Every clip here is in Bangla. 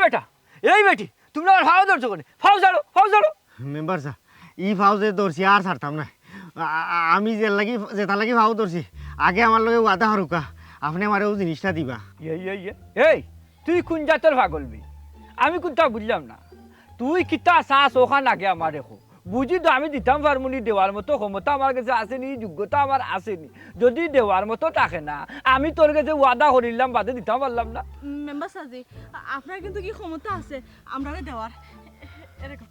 বেটা এই বেটি তোমরা আমার ফাও ধরছো কোনে ফাও ছাড়ো মেম্বার স্যার ই ফাও যে ধরছি আর ছাড়তাম না আমি যেতার লাগি ফাও ধরছি আগে আমার লগে ওয়াদা হরুকা আপনি আমার ও জিনিসটা দিবা এই তুই কোন জাতের পাগলবি আমি কোনটা বুঝলাম না তুই কিতা চাস ওখান আগে আমার দেখো বুঝি তো আমি দিতাম পারমুনি দেওয়ার মতো ক্ষমতা আমার কাছে আসেনি যোগ্যতা আমার আসেনি যদি দেওয়ার মতো থাকে না আমি তোর কাছে ওয়াদা করিলাম বাদে দিতাম পারলাম না মেম্বার সাজি আপনার কিন্তু কি ক্ষমতা আছে আমরা দেওয়ার এরকম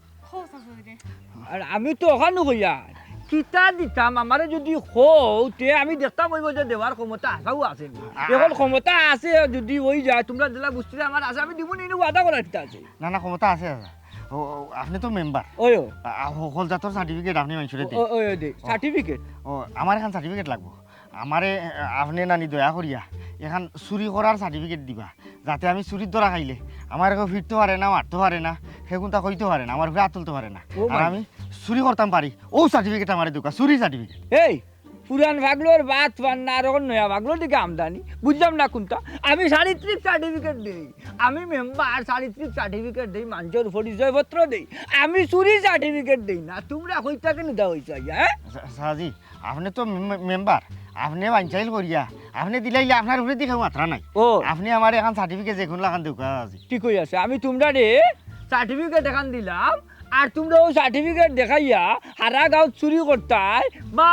আর আমি তো ওখানে হইয়া কিতা দিতাম আমারে যদি হতে আমি দেখতাম হইব যে দেওয়ার ক্ষমতা আসাও আসেনি এখন ক্ষমতা আছে যদি হয়ে যায় তোমরা যেটা বুঝতে আমার আছে আমি দিব নি ওয়াদা করার কিতা আছে না ক্ষমতা আছে আপনি তো মেম্বার সকল জাতর সার্টিফিকেট আপনি মানুষের সার্টিফিকেট আমার এখন সার্টিফিকেট লাগবো আমারে আপনি নানি দয়া করিয়া এখন চুরি করার সার্টিফিকেট দিবা যাতে আমি চুরির ধরা খাইলে আমার এখন ফিরতে পারে না মারতে পারে না সেগুনটা কইতে পারে না আমার হাত তুলতে পারে না আর আমি চুরি করতাম পারি ও সার্টিফিকেট আমার দোকা চুরি সার্টিফিকেট এই পুরান ভাগলোর বাদ পান্না আর নয়া ভাগলোর দিকে আমদানি বুঝলাম না কোনটা আমি চারিত্রিক সার্টিফিকেট দিই আমি মেম্বার চারিত্রিক সার্টিফিকেট দিই মানুষের পরিচয়পত্র দিই আমি চুরি সার্টিফিকেট দিই না তোমরা কইটাকে নিতে হয়েছে হ্যাঁ সাজি আপনি তো মেম্বার আপনি বাঞ্চাইল করিয়া আপনি দিলাইলে আপনার উপরে দিকে মাত্রা নাই আপনি আমার এখন সার্টিফিকেট যেখান লাগান দোকা আজি ঠিক হয়ে আছে আমি তোমরা রে সার্টিফিকেট এখান দিলাম আর তোমরা ও সার্টিফিকেট দেখাইয়া হারা গাঁও চুরি করতাই বা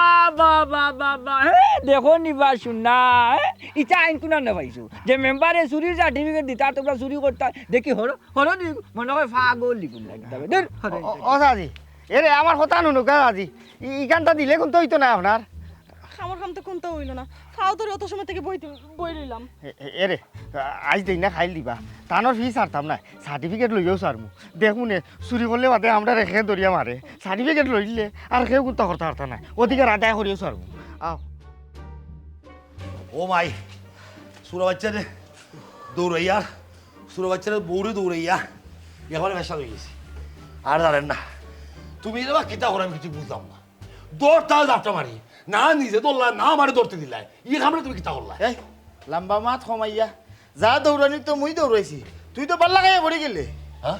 দেখো নিবা শুনা ইটা আইন কোনা না পাইছো যে মেম্বারে চুরির সার্টিফিকেট দিতা তোমরা চুরি করতাই দেখি হলো দি মনে হয় পাগল লিখুন সাজি এরে আমার কথা নুনুকা আজি ইখানটা দিলে কোন তো হইতো না আপনার আমার কাম তো কোনটা হইল না খাও তোর অত সময় থেকে বই লইলাম এরে আজ দিন না খাইল দিবা তানোর ফি ছাড়তাম না সার্টিফিকেট লইও সারমু দেখুন চুরি করলে বাদে আমরা রেখে দরিয়া মারে সার্টিফিকেট লইলে আর কেউ কোনটা করতে পারতা না ওদিকে আদায় করিও সারমু আও ও মাই সুরা বাচ্চারে দৌড়াইয়া সুরা বাচ্চারে বৌরে দৌড়াইয়া এখানে ভেসা হয়ে গেছি আর জানেন না তুমি এবার কিতা করে আমি কিছু বুঝলাম না দৌড়টা যাত্রা মারি না নিজে দৌড়লা না আমারে দৌড়তে দিলাই ই খামরে তুমি কিতা করলা এই লম্বা মাত কমাইয়া যা দৌড়ানি তো মুই দৌড়াইছি তুই তো পাল্লা খাইয়া পড়ে গেলে হ্যাঁ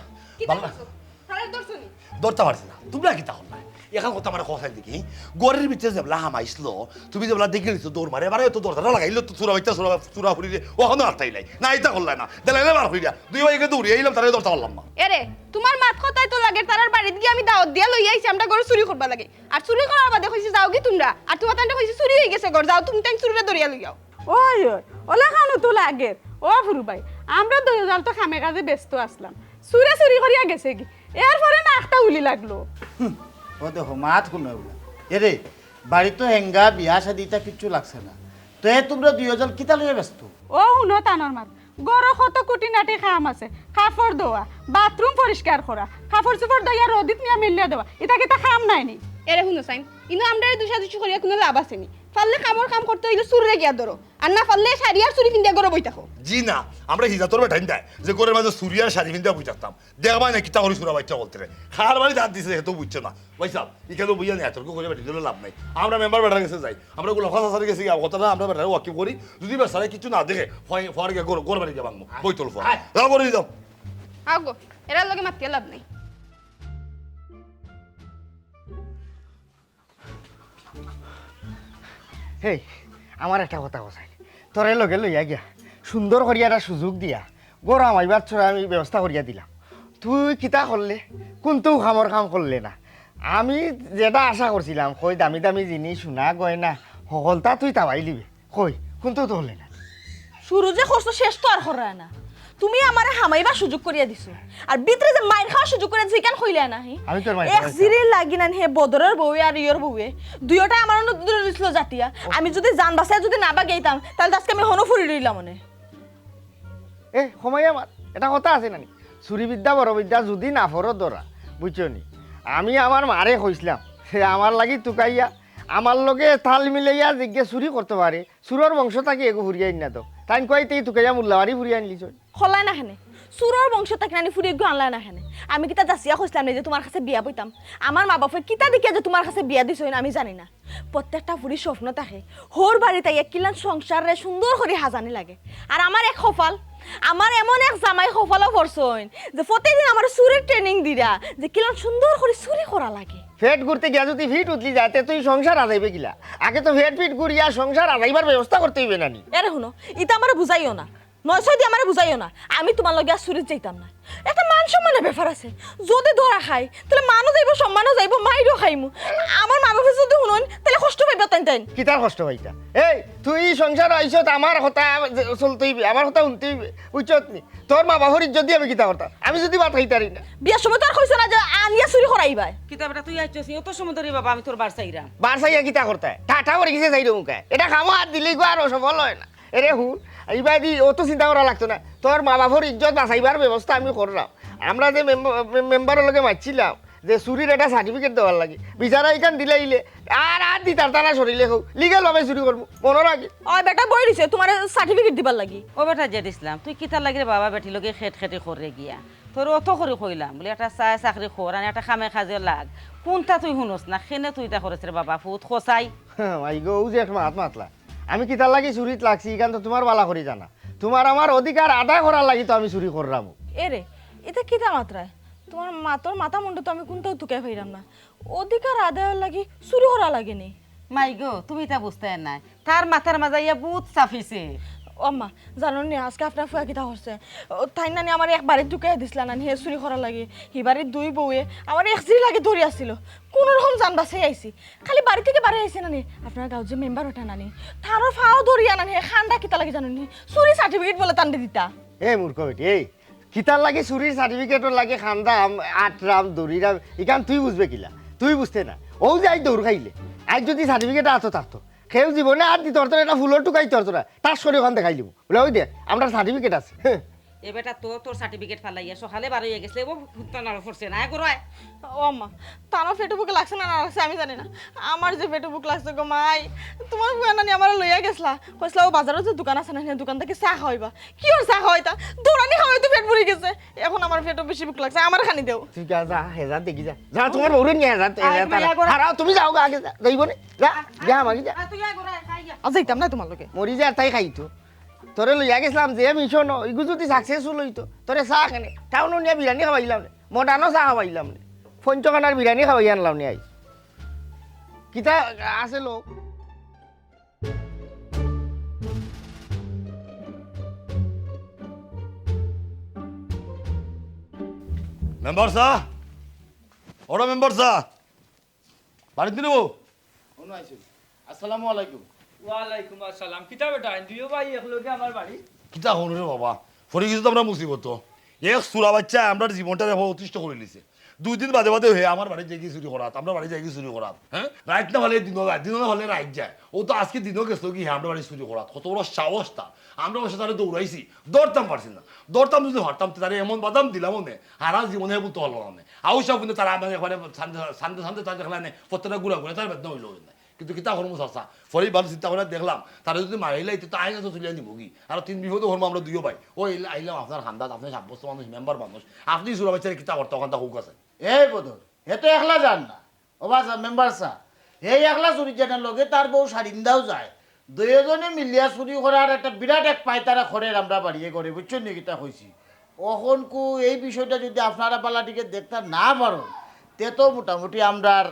দৌড়তে পারছি না তোমরা কিতা করলা এখন কথা আমার কথা দেখি গড়ের ভিতরে যেবলা হামাইছিল তুমি যেবলা দেখে নিছো দৌড় মারে এবারে তো দৌড়টা লাগাইলো তো চুরা বাচ্চা চুরা ফুরিলে ওখানে আটটাই নাই না এটা করলাই না দেলাইলে বার হইয়া দুই ভাইকে দৌড়ি এইলাম তারে দৌড়তে পারলাম না এরে তোমার মাত কথাই তো লাগে তারার বাড়িতে গিয়ে আমি দাওয়াত দিয়া লই আইছি আমরা গরু চুরি করবা লাগে আর চুরি করার বাদে কইছি যাও কি তোমরা আর তোমার তান্টা কইছি চুরি হয়ে গেছে গর যাও তুমি তাই চুরিটা দরিয়া লই যাও ওই ওলা খানো তো লাগে ও ফুরু ভাই আমরা দুইজন তো খামে কাজে ব্যস্ত আসলাম চুরি করিয়া গেছে কি এরপরে না একটা উলি লাগলো ও দেখো মাত কোন এরে বাড়ি তো হেঙ্গা বিয়া শাদিটা কিচ্ছু লাগছে না তো তোমরা দুইজন কিতা লইয়া ব্যস্ত ও শুনো তানোর মাত গড় কত কুটিনাটি কাম আছে কাপড় ধোয়া বাথরুম পরিষ্কার করা কাপড় চোপড় দইয়া রোদিত নিয়ে মিলিয়ে দেওয়া এটা কিতা কাম নাই নি এরে শুনো সাইন ইনো আমরা দুসা দুসু করিয়া কোনো লাভ আছে নি পারলে কামর কাম করতে হইলে চুরে গিয়া ধরো আর না পারলে শাড়ি আর চুরি পিন্দিয়া গরো বই থাকো জি না আমরা হিজাতর বেঠাইন দেয় যে করে মাঝে সুরিয়ার শাড়ি পিন্ধা বুঝ থাকতাম দেখবা না কিতা করে সুরা বাচ্চা বলতে রে খার বাড়ি দাঁত দিছে তো বুঝছো না ভাইসাব এখানে বুঝিয়া নেই এতর্ক করে বেটি দিলে লাভ নাই আমরা মেম্বার বেটার কাছে যাই আমরা গুলো কথা সারি গেছি কথাটা আমরা বেটার ওয়াকিব করি যদি বেসারে কিছু না দেখে ফর গিয়ে গোর বাড়ি গিয়ে ভাঙবো বই তোল ফর যাও করে দাও আগো এরা লগে মাতিয়ে লাভ নাই হেই আমার একটা কথা কসাই তোরে লগে লইয়া গিয়া সুন্দর করিয়া একটা সুযোগ দিয়া গরম আইবার ছড়া আমি ব্যবস্থা করিয়া দিলাম তুই কিতা করলে কোনটো কামর কাম করলে না আমি যেটা আশা করছিলাম কই দামি দামি জিনিস সোনা গয়না সকলটা তুই তাবাই লিবে কই কোনটো তো হলে না শুরু যে করছো শেষ তো আর করায় না তুমি আমারে হামাইবা সুযোগ করিয়া দিছো আর ভিতরে যে মাইর খাওয়ার সুযোগ করে দিছো কেন কইলা না হি আমি তোর মাইর এক জিরে লাগি না হে বদরের বউয়ে আর ইয়র বউয়ে দুইটা আমার নদুরে দিছিল জাতিয়া আমি যদি জান বাসায় যদি না বাগাইতাম তাহলে আজকে আমি হনো ফুরি রইলাম মনে এ সময় আমার এটা কথা আছে নানি চুরি বিদ্যা বড় বিদ্যা যদি না ফর দরা বুঝছো নি আমি আমার মারে কইছিলাম সে আমার লাগি টুকাইয়া আমার লগে তাল মিলাইয়া জিজ্ঞে চুরি করতে পারে চুরর বংশ থাকি এগো ফুরিয়াই না তো তাই কই তুই টুকাইয়া মুল্লাবাড়ি ফুরিয়া আনলিছ হলাই না হেনে সুরর বংশ তাকে নানি ফুরি গো আনলা না হেনে আমি কিতা যাসিয়া কইছিলাম যে তোমার কাছে বিয়া বইতাম আমার মা বাপে কিতা দেখিয়া যে তোমার কাছে বিয়া দিছ আমি জানি না প্রত্যেকটা ফুরি স্বপ্ন থাকে হোর বাড়িতে এক কিলান সংসারে সুন্দর করে হাজানি লাগে আর আমার এক সফল আমার এমন এক জামাই সফলও পড়ছইন যে প্রতিদিন আমার চুরির ট্রেনিং দিরা যে কিলান সুন্দর করে চুরি করা লাগে ফেট ঘুরতে গিয়া যদি ফিট উতলি যাতে তুই সংসার আজাইবে গিলা আগে তো ফেট ফিট ঘুরিয়া সংসার আজাইবার ব্যবস্থা করতে হইবে নানি এরে শুনো ইটা আমার বুঝাইও না নয় ছয় দিয়ে আমার বুঝাইও না আমি তোমার লগে আর চুরিত যাইতাম না একটা মান সম্মানের ব্যাপার আছে যদি ধরা খাই তাহলে মানুষ যাইব সম্মানও যাইব মাইরও খাইমু আমার মা বাবা যদি শুনুন তাহলে কষ্ট পাইবে তাই তাই কিতার কষ্ট পাইতা এই তুই সংসার আইছত আমার কথা চলতে হইবে আমার কথা শুনতে হইবে বুঝছত নি তোর মা বাবার ইজ্জত দিয়ে আমি কিতা করতাম আমি যদি ভাত খাইতারি না বিয়ার সময় তো আর কইছ না যে আনিয়া চুরি করাইবা কিতাবটা তুই আইছস অত সময় ধরে বাবা আমি তোর বার চাইরা বারসাইয়া কিতা করতে ঠাঠা করে গেছে যাই মুখে এটা খামো আর দিলেই গো আর সফল হয় না এরে হুন এইবার দি অত চিন্তা করা লাগতো না তোর মা বাবার ইজ্জত বাঁচাইবার ব্যবস্থা আমি করলাম আমরা যে মেম্বারের লগে মারছিলাম যে চুরির একটা সার্টিফিকেট দেওয়ার লাগে বিচারা এখান দিলে ইলে আর দিতার তারা সরিলে হোক লিগেল ভাবে চুরি করবো মনে রাখি ওই বেটা বই দিছে তোমার সার্টিফিকেট দিবার লাগি ও বেটা যে দিছিলাম তুই কিতার লাগিরে বাবা বেটি লগে খেটি করে গিয়া তোর অত করে কইলাম বলে একটা চায় চাকরি খোর আর একটা খামে খাজে লাগ কোনটা তুই শুনস না সেনে তুই তা করেছে রে বাবা ফুট খসাই আই গো যে একটা মাত মাতলা আমি কিতার লাগি চুরিত লাগছি এখান তো তোমার বালা করি জানা তোমার আমার অধিকার আদায় করার লাগি তো আমি চুরি করলাম এরে এটা কিতা মাত্রায় তোমার তোর মাথা মুন্ড তো আমি কোনটাও তুকাই পাইলাম না অধিকার আদায়ের লাগি চুরি করা লাগেনি মাই গো তুমি তা বুঝতে নাই তার মাথার মাজাইয়া বুত চাফিছে ও মা জানো নি আজকে আপনার ফুয়া কিতা করছে তাই নানি আমার এক বাড়ির ঢুকাই দিছিলা নানি হে চুরি করা লাগে হি বাড়ির দুই বউয়ে আমার এক জিরি লাগে ধরে আসছিল কোন রকম জান বাসাই আইছি খালি বাড়ি থেকে বাড়ি আইছে নানি আপনার গাঁও যে মেম্বার ওঠা নানি তারও ফাও ধরিয়া নানি খান্ডা কিতা লাগে জানো নি চুরি সার্টিফিকেট বলে তান্ডে দিতা এই মূর্খ বেটি এই কিতার লাগে চুরির সার্টিফিকেটর লাগে খান্দাম আটরাম দৌড়িরাম এখান তুই বুঝবে কিলা তুই বুঝতে না ও যে আজ দৌড় খাইলে আজ যদি সার্টিফিকেট আতো থাকতো কেউ জীবনে আর দি তোর একটা ফুলের টুকাই তোর তোরা তার শরীর ওখান দেখাই দিব বলে ওই দেখ আমরা সার্টিফিকেট আছে এ বেটা তোর সার্টিফিকেট ফালাইয়া সকালে বার হয়ে গেছে ও ফুটনা পড়ছে না গরায় ও মা তারও পেটে বুকে লাগছে না লাগছে আমি জানি না আমার যে পেটে বুক লাগছে গো মাই তোমার বুয়া নানি আমার লইয়া গেছলা কইছলা ও বাজারে যে দোকান আছে না দোকান থেকে চা খাওয়াইবা কি ওর চা খাওয়াইতা দৌড়ানি খাওয়াই তো পেট ভরে গেছে এখন আমার পেটে বেশি বুক লাগছে আমার খানি দেও তুই যা হেজার দেখি যা যা তোমার বউরে নিয়ে হেজার হারাও তুমি যাও আগে যা যাইব না যা যা আমাকে যা তুই গরায় খাই যা আজ যাইতাম না তোমার লোকে মরি যা তাই খাইতো তোরে লইয়া গেছিলাম যে মিশন ইগু যদি সাকসেসফুল হইতো তোরে চাহ কেনে টাউনও নিয়ে বিরিয়ানি খাওয়াইলাম নে মডার্নও চাহ খাওয়াইলাম নে পঞ্চখানার বিরিয়ানি খাওয়াই আনলাম নে আই কিতা আছে লোক মেম্বার সা ওরা মেম্বার সা বাড়িতে নেবো আসসালামু আলাইকুম ওয়ালাইকুম আসসালাম কিতা বেটা দুইও ভাই একলগে আমার বাড়ি কিতা হন রে বাবা ফরি কিছু তো আমরা মুসিবত এক সুরা বাচ্চা আমরা জীবনটা অতিষ্ঠ করে নিছে 2 দিন বাদে বাদে হয়ে আমার বাড়ি যাই চুরি করাত আমরা বাড়ি যাই চুরি করাত হ্যাঁ রাইট না হলে দিন হলে রাইট যায় ও তো আজকে দিনও গেছিল কি হ্যাঁ আমরা বাড়ি চুরি করাত কত বড় সাহসটা আমরা বসে তারা দৌড়াইছি দৌড়তাম পারছি না দৌড়তাম যদি হারতাম তারা এমন বাদাম দিলাম মনে হারা জীবনে বলতে হলো না আউসাও কিন্তু তারা আমাদের এখানে শান্তি শান্তি তারা দেখলাম প্রত্যেকটা গুড়া ঘুরে তার বেদনা হইল না কিন্তু কিতা করবো চাচা ফলে ভালো চিন্তা করে দেখলাম তারা যদি মারিলাই তো আইন তো তুলিয়া নিব কি আর 3 বিপদে হরম আমরা দুইও ভাই ও আইলাম আপনার হান্দাত আপনি সাব্যস্ত মানুষ মেম্বার মানুষ আপনি সুরা বাচ্চারা কিতা করতে ওখানটা হুক আছে এই বদল হে তো একলা যান না ও বাসা মেম্বার সা এই একলা চুরি জানার লগে তার বউ সারিন্দাও যায় দুইজনে মিলিয়া চুরি করার একটা বিরাট এক পায়তারা খড়ের আমরা বাড়িয়ে করে বুঝছেন নি কিতা কইছি অখন কু এই বিষয়টা যদি আপনারা পালাটিকে দেখতে না পারেন তে তো মোটামুটি আমরার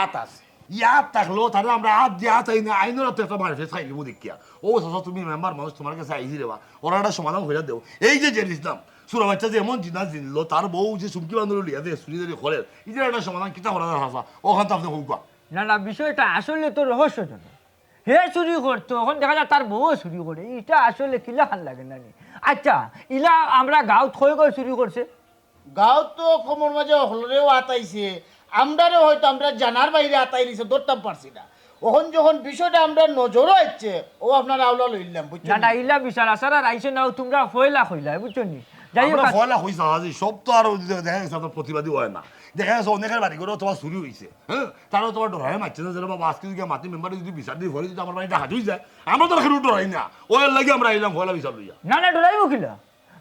আত আছে ইয়াত থাকলো তাহলে আমরা আপ যে আত আইন আইনের তো একটা মারফে চাইলি মু দেখিয়া ও চাচা তুমি মেম্বার মানুষ তোমার কাছে আইছি রেবা ওরা একটা সমাধান হইয়া দেও এই যে ইসলাম সুরা বাচ্চা যে এমন জিনিস জিনলো তার বউ যে চুমকি বান্ধব লিয়া যে সুরিদারি খরের ইদের একটা সমাধান কিতা করা হাসা ওখান তো আপনি হুকা না না বিষয়টা আসলে তো রহস্যজনক হে চুরি করতো এখন দেখা যায় তার বউ চুরি করে এটা আসলে কিলা খান লাগে না নি আচ্ছা ইলা আমরা গাঁত হয়ে গিয়ে চুরি করছে গাঁও তো কমর মাঝে হলরেও আতাইছে আমরারও হয়তো আমরা জানার বাইরে আতাই নিছে ধরতাম পারছি না ওখন যখন বিষয়টা আমরা নজরও হচ্ছে ও আপনার আওলা লইলাম না বুঝছেন না ইলা বিচার আসার আর আইসে নাও তোমরা ফয়লা হইলা বুঝছো নি যাই হোক আমরা ফয়লা হইছে আজি সব তো আর দেখা গেছে আপনার প্রতিবাদী হয় না দেখা গেছে অনেকের বাড়ি করে তোমার চুরি হয়েছে হ্যাঁ তারাও তোমার ডরাই মারছে না যেন বাবা আজকে যদি মাটি মেম্বারে যদি বিচার দিয়ে ঘরে যদি আমার বাড়িটা হাত হয়ে যায় আমরা তো রাখি ডরাই না ওই লাগে আমরা আইলাম ফয়লা বিচার লইয়া না না ডরাইব কিলা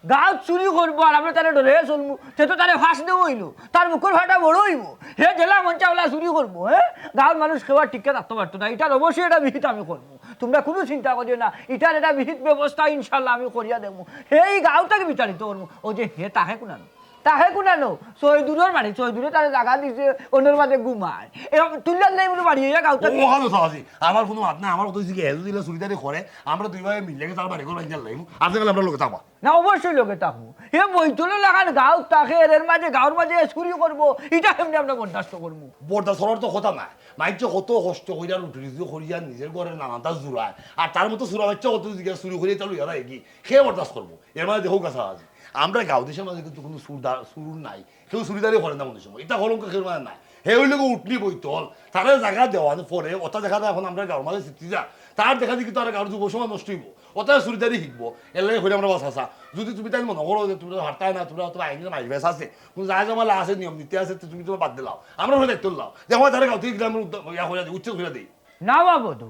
গাঁত চুরি করবো আর আমরা তারা ডরে চলবো সে তো তারা ফাঁস দেবো হইলো তার মুখের ভাটা বড় হইব হে জেলা মঞ্চাওয়ালা চুরি করবো হ্যাঁ গাঁর মানুষ কেউ টিকে থাকতে পারতো না এটার অবশ্যই এটা বিহিত আমি করবো তোমরা কোনো চিন্তা করিও না এটার এটা বিহিত ব্যবস্থা ইনশাল্লাহ আমি করিয়া দেবো এই গাঁওটাকে বিচারিত করবো ও যে হে তাহে কোনানো তাহে কোনানো চৈদুরের বাড়ি চৈদুরে তারা জায়গা দিছে অন্যের মাঝে ঘুমায় এরকম তুললার নেই মনে বাড়ি হইয়া গাঁওটা ওখানে তো আজি আমার কোনো হাত নাই আমার কত দিকে হেলু দিলে চুরিদারি করে আমরা দুই ভাই মিলে তার বাড়ি করে বাঞ্জাল লাগবো আপনি আমরা লোকে থাকবা না অবশ্যই লোকে থাকবো হে বইতলে লাগান গাঁও তাকে এর মাঝে গাঁর মাঝে চুরি করবো এটা কেমনি আমরা বরদাস্ত করবো বরদাস্ত করার তো কথা নাই মাইচ কত কষ্ট করিয়া উঠি করিয়া নিজের ঘরে নানানটা জোড়ায় আর তার মতো চুরা বাচ্চা কত দিকে চুরি করিয়া তাহলে ইয়ারা এগিয়ে খেয়ে বরদাস্ত করবো এর মাঝে দেখো কাছা আছে আমরা গাঁও দেশের মাঝে কিন্তু কোনো সুর নাই কেউ চুরিদারি করে না মনে সময় এটা কলঙ্ক কেউ মানে নাই হে ওই লোক উঠলি বইতল তারা জায়গা দেওয়ানো পরে ওটা দেখা যায় এখন আমরা গাঁর মাঝে চিঠি যা তার দেখা দেখি তারা গাঁর যুব সময় নষ্ট হইব ওটা চুরিদারি শিখবো এর লাগে হইলে আমরা বাঁচা যদি তুমি তাই মনে করো যে তুমি হারতাই না তোমরা তোমার আইনের মাইল বেস আছে কোনো জায়গা জমালা আছে নিয়ম নীতি আছে তুমি তোমার বাদ দিলাও আমরা হয়ে দায়িত্ব লাও যে আমার তারা গাঁও থেকে উচ্চ করে দিই না বাবু তো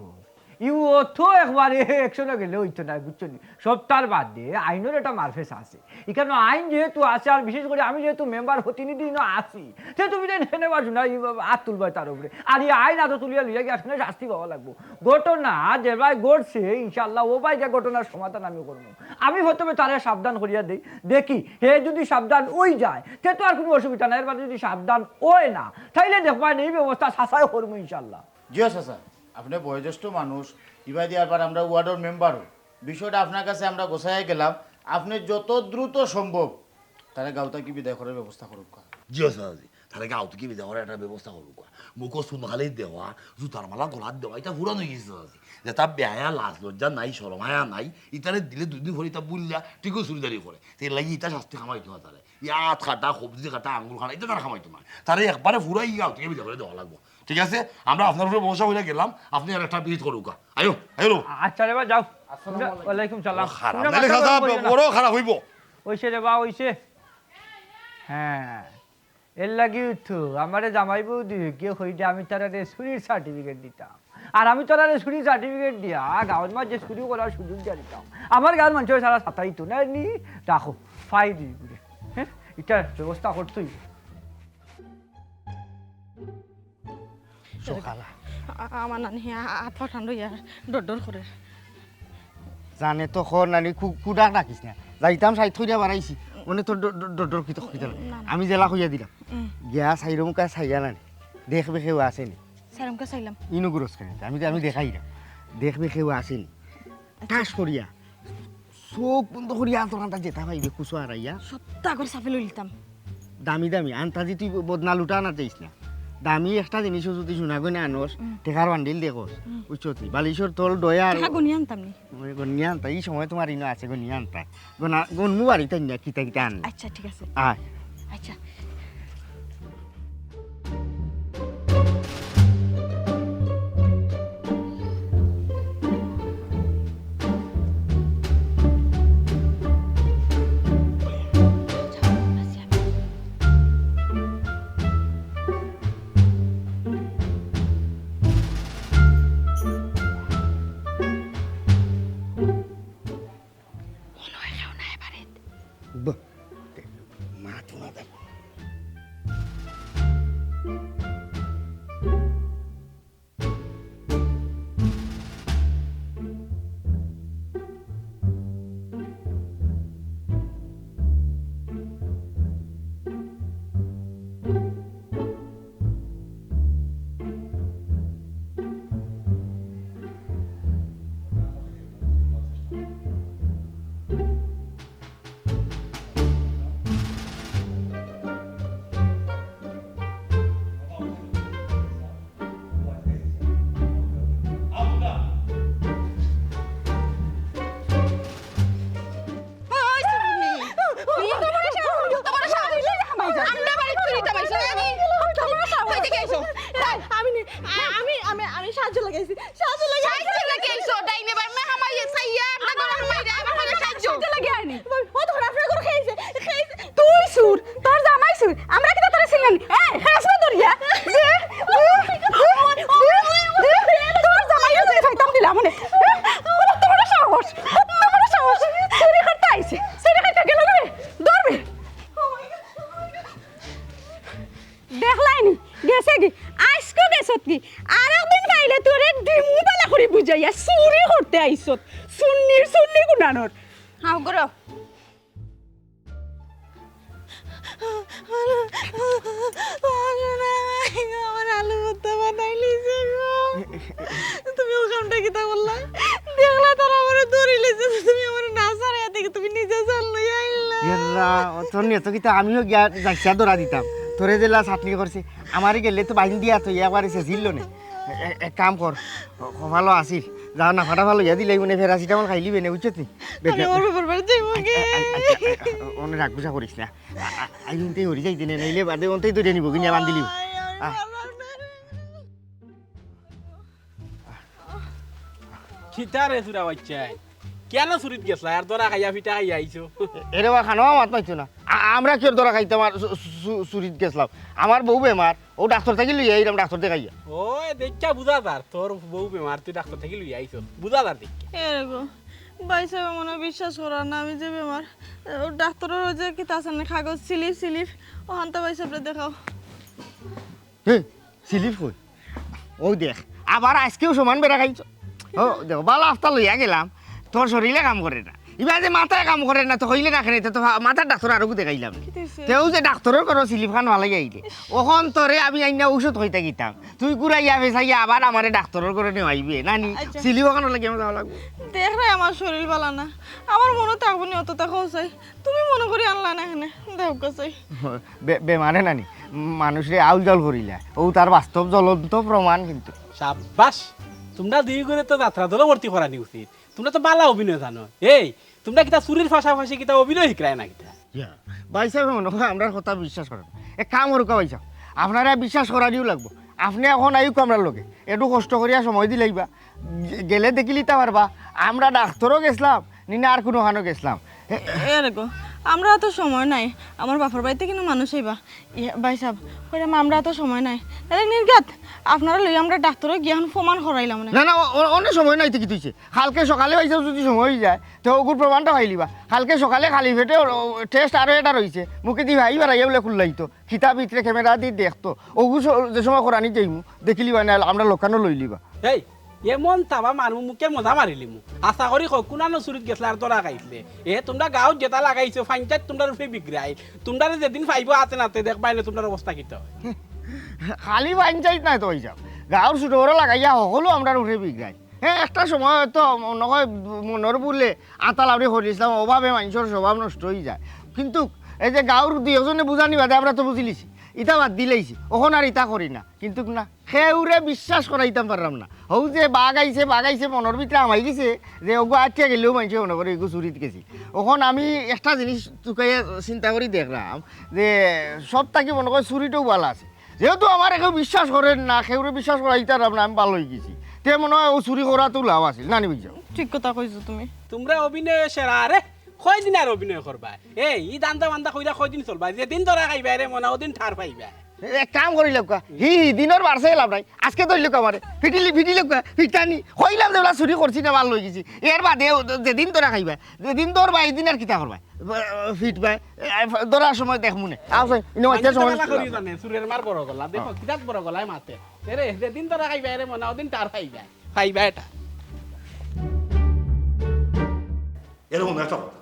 ইউ অর্থ একবারে একশনে গেলে হইতো না বুঝছো নি সব তার বাদ দিয়ে আইনের একটা মারফেস আছে এখানে আইন যেহেতু আছে আর বিশেষ করে আমি যেহেতু মেম্বার প্রতিনিধি আছি সে তুমি তাই নেনে পারছো না হাত তুলবাই তার উপরে আর এই আইন এত তুলিয়া লইয়া গিয়ে আসলে শাস্তি পাওয়া লাগবো ঘটনা যে ভাই ঘটছে ইনশাল্লাহ ও ভাই যে ঘটনার সমাধান আমি করবো আমি প্রথমে তারা সাবধান করিয়া দিই দেখি হে যদি সাবধান ওই যায় সে তো আর কোনো অসুবিধা নাই এর বাদে যদি সাবধান ওই না তাইলে দেখবা এই ব্যবস্থা শাসাই করবো ইনশাল্লাহ জিও স্যার আপনি বয়োজ্যেষ্ঠ মানুষ ইবা দিয়ার পর আমরা ওয়ার্ডের মেম্বারও বিষয়টা আপনার কাছে আমরা গোছায় গেলাম আপনি যত দ্রুত সম্ভব তারা গাঁওটা কি বিদায় করার ব্যবস্থা করুক জিও সাজি তাহলে গাঁও থেকে বিদায় করার একটা ব্যবস্থা করুক মুখো সুনহালেই দেওয়া জুতার মালা গলার দেওয়া এটা পুরানো গেছে আজি যে তার বেহায়া লাজ লজ্জা নাই শরমায়া নাই ইতারে দিলে দুদিন ভরে তা বুললা ঠিকও চুরিদারি করে সেই লাগি ইটা শাস্তি খামাইতো না তারে ইয়াত কাটা সবজি কাটা আঙুল খাটা এটা তারা খামাইতো না তারে একবারে ফুরাই গাঁও থেকে বিদায় করে দেওয়া লাগবো ঠিক আছে আমরা আপনার উপরে বসা হয়ে গেলাম আপনি আর একটা বিহিত করুক আয়ো আয়ো আচ্ছা রে বা যাও ওয়ালাইকুম সালাম খারাপ নালে খাতা বড় খারাপ হইব ওইসে রে বা ওইসে হ্যাঁ এর লাগি তো আমারে জামাই বৌদি কেউ হইতে আমি তারা চুরির সার্টিফিকেট দিতাম আর আমি তোরা চুরির সার্টিফিকেট দিয়া গাঁৱৰ মাঝে চুরি করার সুযোগ দিয়া দিতাম আমার গাঁৱৰ মানুষের সারা সাঁতারিত না নি রাখো ফাই দি হ্যাঁ এটার ব্যবস্থা করতেই আমার নানি হাত পা ঠান্ডা ইয়ার ডর করে জানে তো খর নানি কুডাক ডাকিস না যাইতাম সাই থইয়া বাড়াইছি মানে তোর ডর কিতো আমি জেলা কইয়া দিলাম গিয়া সাইর মুখা সাইয়া নানি দেখবে কেউ আসেনি সারমকে চাইলাম ইনু গুরস করে আমি দেখাই না দেখবে কেউ আসেনি ঠাস করিয়া চোখ বন্ধ করিয়া তোর আনতা যেতা পাইবে কুচো আড়াইয়া সপ্তাহ করে সাফে লইতাম দামি আনতাজি তুই বদনা লুটা না দিস না দামি একটা জিনিসও যদি শোনা গনে আনস টেকার বান্ডিল দেখোস উচ্চতি বালিশর তোল দয়া আর গনিয়া আনতাম নি গনিয়া আনতা এই সময় তোমার ইনো আছে গনিয়া আনতা গনমু বাড়িতে নিয়া কিতা আন আচ্ছা ঠিক আছে আয় আচ্ছা আইছত সুন্নি গুনানোর হাও করো আমার আলু ভর্তা বানাইলি তুমি ওখানটা কিতা বললা দেখলা তারা আমার দৌড়ি লেছে তুমি আমার না সারা থেকে তুমি নিজে চাল লই আইলা ইয়াল্লা তোর নিয়ে তো কিন্তু আমিও গিয়া যাইছা দৌড়া দিতাম তোরে জেলা চাটনি করছে আমারই গেলে তো বাইন দিয়া তো একবার এসে ছিল নে এক কাম কর ভালো আসিস যাও না ফাটা ভালো ইয়া দিলে মানে প্যারাসিটামল খাইলি বেনে বুঝছিস নি আমি ওর ব্যাপার যাইবো গে অনেক রাগ গুছা করিস না আইনতেই হরি যাইতে নে নাইলে বাদে অন্তেই দৌড়ে নিব কিনা বান দিলি খিতারে চুরা বাচ্চাই কেন চুরিত গেছলা আর দরা খাইয়া ফিটা খাইয়া আইছো এরে বা খানো মাত পাইছো না আমরা কি দরা খাইতাম আর চুরিত গেছলাম আমার বউ বেমার ও ডাক্তার থাকি লইয়া এইরকম ডাক্তার দেখাইয়া ও দেখা বুঝা তার তোর বউ বেমার তুই ডাক্তার থেকে লইয়া আইছো বুঝা তার দেখ এরকম বাইসা মনে বিশ্বাস করার না আমি যে বেমার ডাক্তারের যে কি তাছান কাগজ স্লিপ ওখানটা বাইসা দেখাও হে স্লিপ কই ও দেখ আবার আজকেও সমান বেড়া খাইছো ও দেখো বালা আফতা লইয়া গেলাম তোর শরীরে কাম করে না এবার যে মাথায় কাম করে না তো হইলে রাখে না তো মাথার ডাক্তার আরো দেখাইলাম তেও যে ডাক্তারের করো স্লিপ খান ভালাই আইলে ওখন তোরে আমি আইনা ঔষধ হইতে গিতাম তুই ঘুরাইয়া ফেসাইয়া আবার আমারে ডাক্তারের করে নিয়ে আইবে নানি স্লিপ ওখানে লাগে আমার যাওয়া লাগবে দেখ রে আমার শরীর ভালো না আমার মনে থাকবো নি অত টাকাও চাই তুমি মনে করি আনলা না এখানে দেখ চাই বেমারে নানি মানুষরে আউল জল করিলা ও তার বাস্তব জ্বলন্ত প্রমাণ কিন্তু সাব্বাস তোমরা দুই করে তো যাত্রা দলে ভর্তি করা নি উচিত তোমরা তো বালা অভিনয় জানো এই তোমরা কিতা চুরির পাশাপাশি কিতা অভিনয় শিখায় না কিতা বাইসা মনে হয় আমরা কথা বিশ্বাস করেন এক কাম করুক বাইসা আপনারা বিশ্বাস করারিও লাগবো আপনি এখন আয়ুক আমরা লোকে একটু কষ্ট করিয়া সময় দিলেইবা গেলে দেখিলিতে পারবা আমরা ডাক্তারও গেছিলাম নিনা আর কোনো খানো গেছিলাম এরকম আমরা তো সময় নাই আমার বাপর বাড়িতে কিন্তু মানুষ আইবা ভাই সাহেব কইলাম আমরা তো সময় নাই তাহলে নির্গাত আপনারা লই আমরা ডাক্তারে গিয়ে এখন প্রমাণ করাইলাম না না অনেক সময় নাই তো কি তুইছে কালকে সকালে হয়েছে যদি সময় হয়ে যায় তো ওগুর প্রমাণটা পাইলিবা কালকে সকালে খালি পেটে টেস্ট আরও এটা রয়েছে মুখে দি ভাই বাড়াইয়া বলে খুললাইতো খিতা ভিতরে ক্যামেরা দিয়ে দেখতো ওগুর যে সময় করানি যাইমু দেখিলিবা না আমরা লোকানো লইলিবা এই এমন তাবা মানুষ মুখে মজা মারিলি মু আশা করি কোনানো চুরিত গেছলা আর তোরা খাইছিলে তোমরা গাঁৱত যেটা লাগাইছো ফাইনটাত তোমরা রূপে বিক্রাই তোমরা যেদিন ফাইব আছে নাতে দেখবাই না তোমরা অবস্থা কিতা হয় খালি পঞ্চায়েত নাই তো হইসব গাঁৱৰ ছোট বড় লাগাইয়া সকলো আমরা উঠে বিগ্রাই একটা সময় তো নয় মনের বললে আতা লাউরি করিছিলাম অভাবে মানুষের স্বভাব নষ্ট হয়ে যায় কিন্তু এই যে গাঁৱৰ দুই এজনে বুঝানি বাদে আমরা তো বুঝিলিছি ইটা বাদ দিলেইছি ওখন আর ইটা করি না কিন্তু না সেউরে বিশ্বাস করাইতাম পারলাম না হৌ যে বাঘ আইছে মনের ভিতরে আমাই গেছে যে ওগো আটকে গেলেও মানুষ মনে করে এগো চুরিত গেছি ওখন আমি একটা জিনিস তোকে চিন্তা করি দেখলাম যে সব তাকে মনে করে চুরিটাও ভালো আছে যেহেতু আমার একেও বিশ্বাস করেন না সেউরে বিশ্বাস করাইতাম না আমি ভালো হয়ে গেছি তে মনে হয় ও চুরি করাতো লাভ আছিল না নিবি যাও ঠিক কথা কইছো তুমি তোমরা অভিনয় সেরা আরে কয়দিন আর অভিনয় করবা ই দান্দা বান্দা কইরা কয়দিন চলবা যেদিন তোরা খাইবা রে মনে ওদিন ঠার পাইবা এক কাম করি লোক হি দিনের বাড়ছে লাভ নাই আজকে তো লোক আমার ফিটি লোক ফিটানি কইলাম যে চুরি করছি না ভালো হয়ে গেছি এর বাদে যেদিন তোরা খাইবা যেদিন তোর বা এদিন আর কিতা করবা ফিট বাই ধরার সময় দেখ মনে চুরের মার বড় গলা দেখো কিতাব বড় গলায় মাতে রে যেদিন তোরা খাইবা রে মনে ওদিন ঠার পাইবা খাইবা এটা এরকম একটা কথা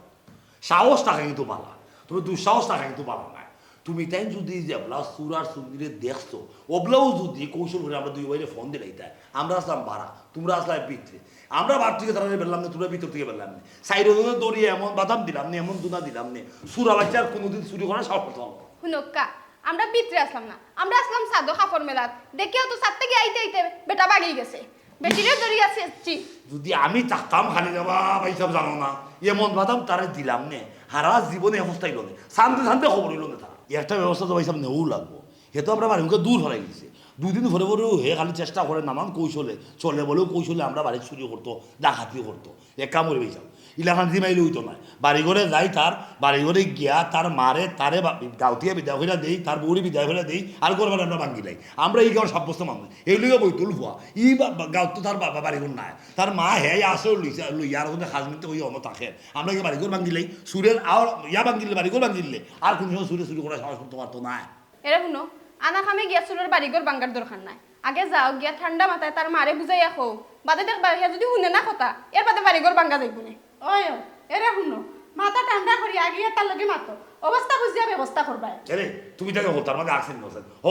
সাহস থাকে কিন্তু পালা তুমি দুঃসাহস থাকে কিন্তু পালা না তুমি তাই যদি যেবলা সুরার সুন্দরে দেখছো ওবলাও যদি কৌশল করে আমরা দুই বাইরে ফোন দিলাই তাই আমরা আসলাম ভাড়া তোমরা আসলাম ভিতরে আমরা বার থেকে তারা বেরলাম না তোমরা ভিতর থেকে বেরলাম না সাইড দড়িয়ে এমন বাদাম দিলাম না এমন দুনা দিলাম না সুরা বাচ্চার কোনোদিন চুরি করার সাহস করতে হবে হুনক্কা আমরা ভিতরে আসলাম না আমরা আসলাম সাদো কাপড় মেলাত দেখিও তো সাত থেকে আইতে আইতে বেটা বাড়ি গেছে বেটিরে দড়ি আছে যদি আমি থাকতাম খালি যাবা ভাইসাব জানো না এমন বাদাম তারা দিলাম নে হারা জীবনে অবস্থায় লোনে শান্তি খবর হইল না তারা একটা ব্যবস্থা তো ভাইসাব নেও লাগবো হে তো আমরা বাড়িকে দূর হয়ে গেছে দুদিন ভরে ভরেও হে খালি চেষ্টা করে নানান কৌশলে চলে বলেও কৌশলে আমরা বাড়ি চুরি করতো ডাকাতি করতো এক কাম করে ভাইসাব ইলাখান জিমাইলে হইতো না বাড়ি ঘরে যাই তার বাড়ি ঘরে গিয়া তার মারে তারে গাউতিয়া বিদায় হইলা দেই তার বউরি বিদায় হইলা দেই আর করবার আমরা ভাঙ্গি লাই আমরা এই গাঁও সাব্যস্ত মানুষ এই লইয়া বইতুল ভুয়া ই গাঁও তো তার বাবা বাড়ি ঘর নাই তার মা হে আসেও লইয়ার ওখানে খাজমিতে হই অন্য থাকে আমরা কি বাড়ি ঘর ভাঙ্গি লাই সুরের আর ইয়া ভাঙ্গিলে বাড়ি ঘর ভাঙ্গিলে আর কোনো সময় সুরে চুরি করা সাহস করতে পারতো না এরা শুনো আনা খামে গিয়া চুরের বাড়িঘর বাঙ্গার দরকার নাই আগে যাও গিয়া ঠান্ডা মাথায় তার মারে বুঝাইয়া খো বাদে দেখবা হে যদি শুনে না কথা এর বাদে বাড়ি ঘর ভাঙ্গা যাইব না ওই এরে শুনো মাথা ঠান্ডা করি আগিয়ে তার লগে মাতো অবস্থা বুঝিয়া ব্যবস্থা করবা ছেলে তুমি তাকে হতার মানে আসেন না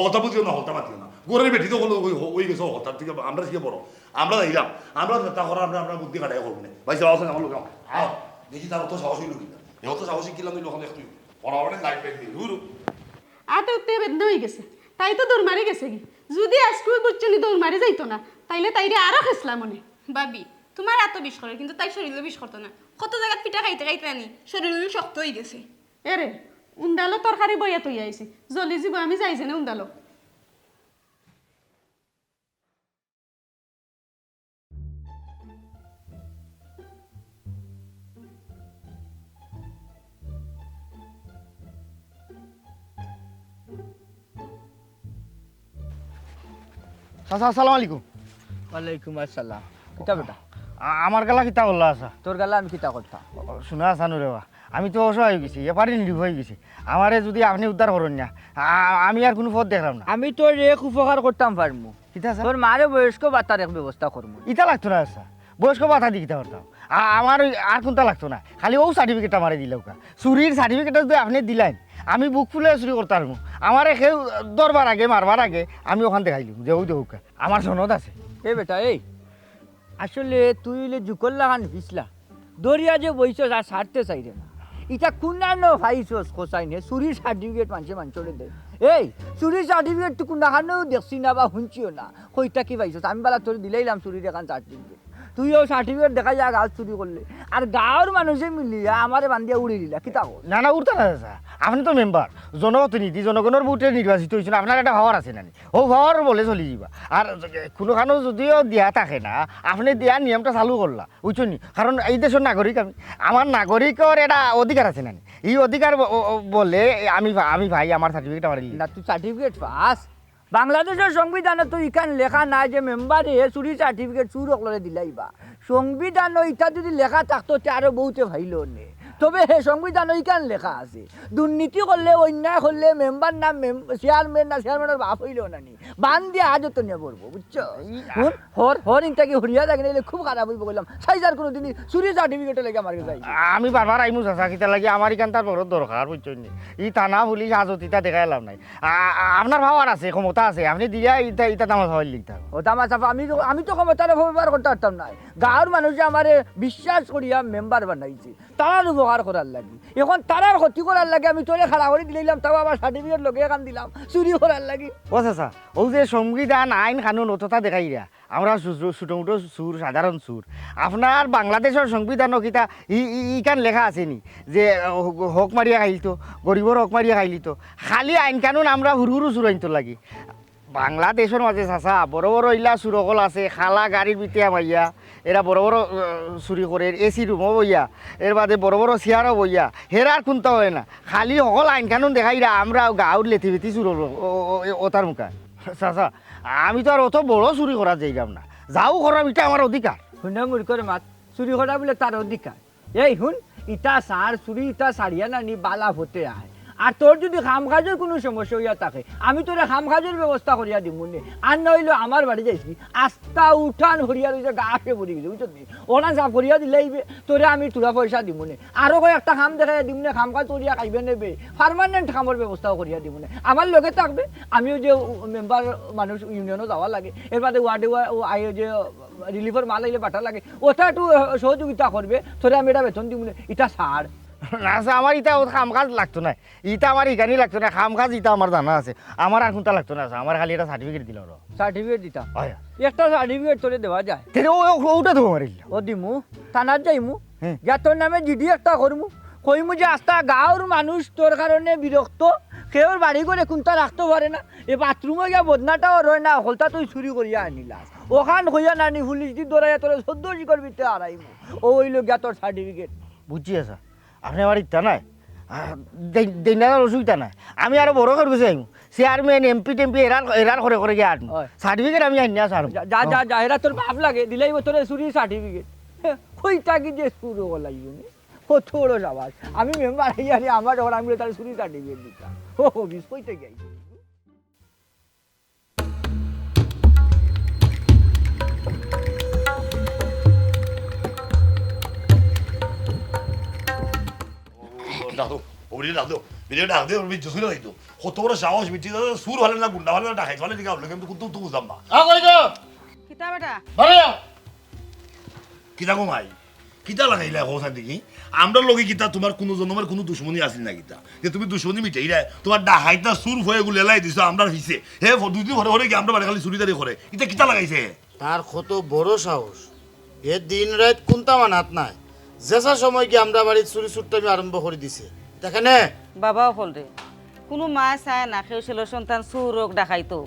হতা বুঝিও না হতা মাতিও না গোরের বেটি তো হলো ওই গেছে হতার থেকে আমরা শিখে বড় আমরা যাইলাম আমরা নেতা করা আমরা বুদ্ধি কাটাই করবো না ভাই সাহস আমার লোক আও দেখি তার তো সাহসী লোক কিনা এত সাহসী কিলাম তুই লোক দেখতে পড়াবারে লাইফ ব্যাগ দিয়ে ঘুরু আতে উঠতে বেদনা হয়ে গেছে তাই তো দৌড় মারি গেছে কি যদি আজকে বুঝছনি দৌড় মারি যাইতো না তাইলে তাইরে আরো খেসলা মনে ভাবি তোমার এত বিষ করে কিন্তু তাই শরীরে বিষ করতো না কত জায়গায় পিঠা খাইতে খাইতে আনি শরীর শক্ত হয়ে গেছে এরে উন্দালো তরকারি বইয়া তুই আইছি জলি যাব আমি যাইছে না উন্দালো চাচা আসসালামু আলাইকুম। ওয়ালাইকুম আসসালাম কিতা বেটা আমার গালা কিতা বললা আছা তোর গালা আমি কিতা করতাম শোনা আসানো রেবা আমি তো অসহায় হয়ে গেছি এবারে নিরীহ হয়ে গেছি আমারে যদি আপনি উদ্ধার করেন না আমি আর কোনো পথ দেখলাম না। আমি তোর এক উপকার করতাম পারমু কিতা স্যার তোর মারে বয়স্ক বাতার এক ব্যবস্থা করবো ইটা লাগতো না স্যার বয়স্ক বাধা দি কিতা করতাম আমার আর কোনটা লাগতো না খালি ও সার্টিফিকেটটা মারে দিলে ওকা চুরির সার্টিফিকেটটা যদি আপনি দিলেন আমি বুক ফুলে চুরি করতাম আমার কেউ দরবার আগে মারবার আগে আমি ওখান দেখাইলাম যে ওই দেখা আমার সনদ আছে। এ বেটা এই আসলে তুই জুকল লাগান ভিসলা দরিয়া যে বইছ আর ছাড়তে চাইরে না এটা কোনানো ভাইছস কোসাই নে চুরির সার্টিফিকেট মানুষরে দে এই চুরির সার্টিফিকেট তুই কোনাখানেও দেখছি না বা শুনছিও না কইটা কি পাইছস আমি বেলা তোর দিলাইলাম চুরির এখান সার্টিফিকেট তুইও সার্টিফিকেট দেখা যায় গাছ চুরি করলে আর গাঁৱৰ মানুষে মিলিয়া আমারে বান্ধিয়া উড়ি দিলা কিতা কর না না উঠতে না স্যার আপনি তো মেম্বার জনপ্রতিনিধি জনগণের ভোটে নির্বাচিত হয়েছেন আপনার একটা ভাওয়ার আছে নানি ও ভাওয়ার বলে চলি যাবা আর কোনোখানেও যদিও দিয়া থাকে না আপনি দেওয়ার নিয়মটা চালু করলা বুঝছেন কারণ এই দেশের নাগরিক আমি আমার নাগরিকের এটা অধিকার আছে নানি এই অধিকার বলে আমি ভাই আমার সার্টিফিকেট আমার না তুই সার্টিফিকেট পাস বাংলাদেশের সংবিধানে তো ইখান লেখা নাই যে মেম্বারে চুরি সার্টিফিকেট চুর অকলরে দিলাইবা সংবিধান ইটা যদি লেখা থাকতো তে আরো বহুতে ভাইল নে তবে হে সংবিধান ইখান লেখা আছে দুর্নীতি করলে অন্যায় করলে মেম্বার না চেয়ারম্যান না চেয়ারম্যানের বাপ হইল না নি বান দিয়ে আজও তো নিয়ে পড়বো বুঝছো হর ইনটাকে হরিয়া থাকে নিলে খুব খারাপ হইব বললাম সাইজার কোনো দিনই চুরি সার্টিফিকেটে লেগে আমার কাছে আমি বারবার আইমু চাচা কিতা লাগে আমার ইখান তার বড় দরকার বুঝছেন ই থানা পুলিশ হাজত ইটা দেখাই লাভ নাই আপনার ভাওয়ার আছে ক্ষমতা আছে আপনি দিয়া ইটা ইটা তামা ভাওয়ার লিখতে হবে ও তামা চাপা আমি তো ক্ষমতার ব্যবহার করতে পারতাম না গাঁৱৰ মানুষে আমারে বিশ্বাস করিয়া মেম্বার বানাইছে তারার উপকার করার লাগি এখন তারার ক্ষতি করার লাগে আমি তোরে খাড়া করে দিলাম তাও আবার সার্টিফিকেট লগে এখান দিলাম চুরি করার লাগি ও চাচা ও যে সংবিধান আইন কানুন অতটা দেখাই রা আমরা ছোটো মোটো সুর সাধারণ সুর আপনার বাংলাদেশের সংবিধানও কিতা ইখান লেখা আসেনি যে হক মারিয়া খাইলিত গরিবর হক মারিয়া খাইলিত খালি আইন কানুন আমরা হুরু হুরু চুর আনতে লাগি বাংলাদেশের মাঝে চাচা বড় বড় ইলা চুরকল আছে খালা গাড়ির ভিতরে মাইয়া এরা বড় বড় চুরি করে এসি রুমও বইয়া এর বাদে বড় বড় চেয়ারও বইয়া হেরার কোনটা হয় না খালি সকল আইন কানুন দেখাই রা আমরা গাঁৱত লেথি বেথি চুর ওতার মুখা চাচা আমি তো আর অত বড় চুরি করা যাইলাম না যাও করাম এটা আমার অধিকার শুনে মূর্খর মাত চুরি করা বলে তার অধিকার এই শুন ইটা সার চুরি ইটা সারিয়া নানি বালা হতে আয় আর তোর যদি খাম কাজের কোনো সমস্যা হইয়া থাকে আমি তোরে খাম কাজের ব্যবস্থা করিয়া দিব নে আর নইলে আমার বাড়ি যাইছি আস্তা উঠান হরিয়া রয়েছে গাছে পড়ে গেছে বুঝছো নি ওনা সাফ করিয়া দিলেইবে তোরে আমি তোরা পয়সা দিব নে আরো কয়েকটা খাম দেখাই দিব নে খাম কাজ করিয়া খাইবে নেবে পার্মানেন্ট খামের ব্যবস্থাও করিয়া দিব নে আমার লগে থাকবে আমিও যে মেম্বার মানুষ ইউনিয়নও যাওয়া লাগে এর বাদে ওয়ার্ডে আইও যে রিলিফের মাল আইলে পাঠা লাগে ওটা একটু সহযোগিতা করবে তোরে আমি এটা বেতন দিব নে এটা ছাড় না আমার ইটা খাম কাজ লাগতো না ইটা আমার ইখানি লাগতো না খাম কাজ ইটা আমার জানা আছে আমার আর কোনটা লাগতো না আমার খালি এটা সার্টিফিকেট দিল সার্টিফিকেট দিতাম হয় একটা সার্টিফিকেট তোরে দেওয়া যায় ওটা দেবো মারিল ও দিমু থানাত যাইমু যা তোর নামে জিডি একটা করমু কইমু যে আস্তা গাঁৱৰ মানুষ তোর কারণে বিরক্ত কেউর বাড়ি করে কোনটা রাখতে পারে না এই বাথরুমে গিয়া বদনাটাও রয় না হলতা তুই চুরি করিয়া আনিলাস ওখান হইয়া নানি পুলিশ দি দৌড়াইয়া তোর 14 শিকর ভিতরে আড়াইমু ও হইল গিয়া তোর সার্টিফিকেট বুঝছি স্যার আপনি আমার ইচ্ছা নাই দিনার অসুবিধা নাই আমি আরো বড় করে গেছি আইমু চেয়ারম্যান এমপি টেমপি এরার করে গিয়ে আনবো সার্টিফিকেট আমি আনি না স্যার যা যা যা এরা তোর বাপ লাগে দিলাই তোর চুরি সার্টিফিকেট কইটা কি যে শুরু লাগবে না কত বড় সাবাস আমি মেম্বার হইয়ারি আমার ওর আমি তার চুরি সার্টিফিকেট দিতাম ও বিশ কইতে গেছি ডাক দো ওরে ডাক দো ভিডিও ডাক দে ওর ভিডিও শুনে দিতো কত বড় সাহস মিটি সুর হলে না গুন্ডা হলে না ডাকাই চলে দিকে আপনি কিন্তু কুতু বুঝাম না কই গো কিতা বেটা বারে কিতা গো মাই কিতা লাগাইলা হোসা দেখি আমরা লগে কিতা তোমার কোনো জন্মের কোনো দুশ্মনী আসিল না কিতা যে তুমি দুশ্মনী মিটাই রে তোমার ডাহাইতা সুর হয়ে গুলে লাই দিছো আমরা হিসে হে দুই দিন হরে কি আমরা বাড়ি খালি চুরিদারি করে এটা কিতা লাগাইছে তার কত বড় সাহস এ দিন রাত কোনটা মানাত নাই যেসা সময় কি আমরা বাড়ির চুরি চুরটামি আরম্ভ করে দিছে দেখেন বাবাও হল রে কোনো মা চায় না কেউ ছিল সন্তান চুরক ডাকাইতো